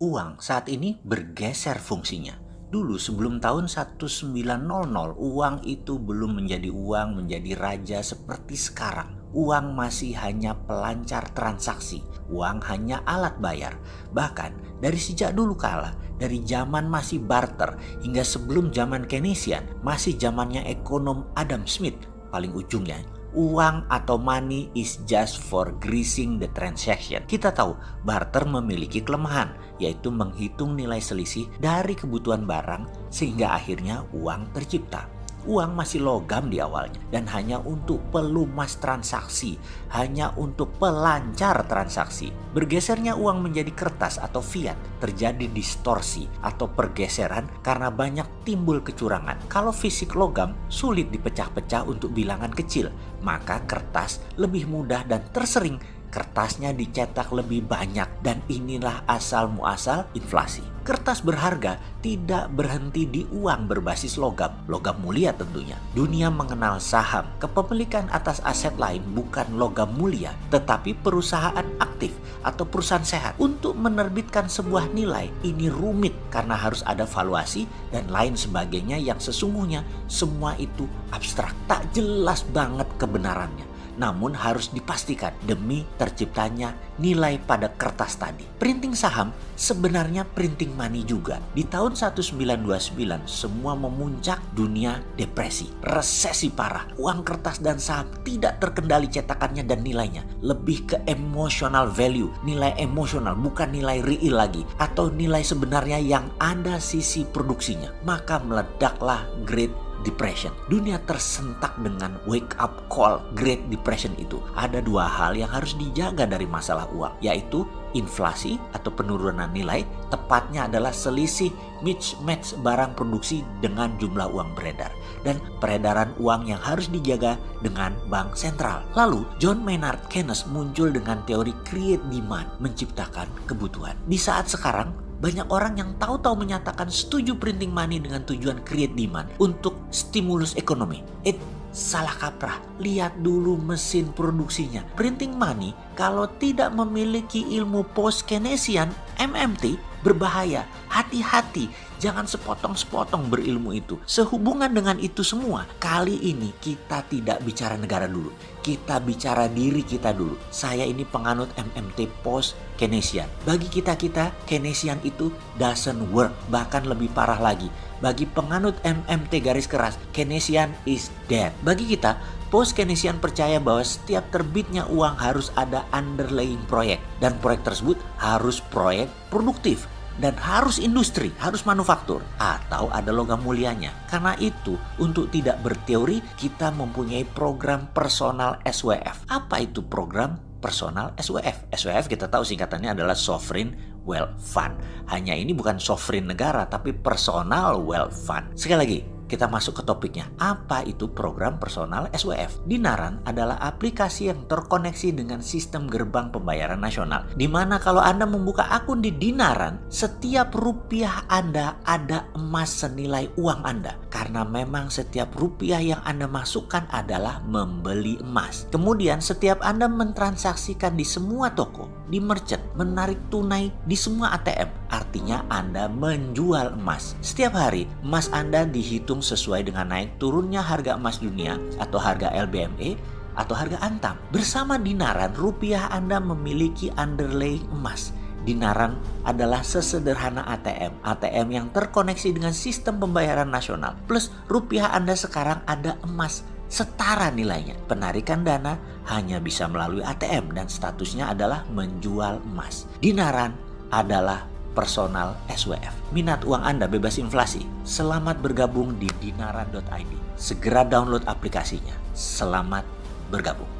Uang saat ini bergeser fungsinya. Dulu sebelum tahun 1900, uang itu belum menjadi uang, menjadi raja seperti sekarang. Uang masih hanya pelancar transaksi, uang hanya alat bayar. Bahkan dari sejak dulu kala, dari zaman masih barter hingga sebelum zaman Keynesian, masih zamannya ekonom Adam Smith, paling ujungnya, uang atau money is just for greasing the transaction. Kita tahu barter memiliki kelemahan, yaitu menghitung nilai selisih dari kebutuhan barang sehingga akhirnya uang tercipta. Uang masih logam di awalnya dan hanya untuk pelumas transaksi, hanya untuk pelancar transaksi. Bergesernya uang menjadi kertas atau fiat terjadi distorsi atau pergeseran karena banyak timbul kecurangan. Kalau fisik logam sulit dipecah-pecah untuk bilangan kecil, maka kertas lebih mudah dan tersering kertasnya dicetak lebih banyak, dan inilah asal muasal inflasi. Kertas berharga tidak berhenti di uang berbasis logam mulia tentunya. Dunia mengenal saham, kepemilikan atas aset lain bukan logam mulia, tetapi perusahaan aktif atau perusahaan sehat. Untuk menerbitkan sebuah nilai ini rumit karena harus ada valuasi dan lain sebagainya yang sesungguhnya semua itu abstrak, tak jelas banget kebenarannya. Namun harus dipastikan demi terciptanya nilai pada kertas tadi. Printing saham sebenarnya printing money juga. Di tahun 1929 semua memuncak, dunia depresi, resesi parah. Uang kertas dan saham tidak terkendali cetakannya dan nilainya. Lebih ke emotional value, nilai emosional bukan nilai real lagi, atau nilai sebenarnya yang ada sisi produksinya. Maka meledaklah Great Depression. Dunia tersentak dengan wake up call Great Depression itu. Ada dua hal yang harus dijaga dari masalah uang, yaitu inflasi atau penurunan nilai, tepatnya adalah selisih mismatch barang produksi dengan jumlah uang beredar, dan peredaran uang yang harus dijaga dengan bank sentral. Lalu John Maynard Keynes muncul dengan teori create demand, menciptakan kebutuhan. Di saat sekarang banyak orang yang tahu-tahu menyatakan setuju printing money dengan tujuan create demand untuk stimulus ekonomi. Salah kaprah. Lihat dulu mesin produksinya. Printing money kalau tidak memiliki ilmu post-Keynesian MMT berbahaya. Hati-hati, jangan sepotong-sepotong berilmu itu. Sehubungan dengan itu semua, kali ini kita tidak bicara negara dulu. Kita bicara diri kita dulu. Saya ini penganut MMT post-Keynesian. Bagi kita Keynesian itu doesn't work. Bahkan lebih parah lagi. Bagi penganut MMT garis keras, Keynesian is dead. Bagi kita, post-Keynesian percaya bahwa setiap terbitnya uang harus ada underlying proyek. Dan proyek tersebut harus proyek produktif. Dan harus industri, harus manufaktur, atau ada logam mulianya. Karena itu, untuk tidak berteori, kita mempunyai program personal SWF. Apa itu program personal SWF? SWF kita tahu singkatannya adalah Sovereign Wealth Fund. Hanya ini bukan sovereign negara, tapi personal wealth fund. Sekali lagi, kita masuk ke topiknya. Apa itu program personal SWF? Dinaran adalah aplikasi yang terkoneksi dengan sistem gerbang pembayaran nasional. Di mana kalau Anda membuka akun di Dinaran, setiap rupiah Anda ada emas senilai uang Anda. Karena memang setiap rupiah yang Anda masukkan adalah membeli emas. Kemudian setiap Anda mentransaksikan di semua toko, di merchant, menarik tunai di semua ATM, artinya Anda menjual emas. Setiap hari emas Anda dihitung sesuai dengan naik turunnya harga emas dunia atau harga LBME atau harga Antam. Bersama Dinaran, rupiah Anda memiliki underlying emas. Dinaran adalah sesederhana ATM yang terkoneksi dengan sistem pembayaran nasional. Plus rupiah Anda sekarang ada emas setara nilainya. Penarikan dana hanya bisa melalui ATM dan statusnya adalah menjual emas. Dinaran adalah personal SWF. Minat uang Anda bebas inflasi. Selamat bergabung di dinaran.id. Segera download aplikasinya. Selamat bergabung.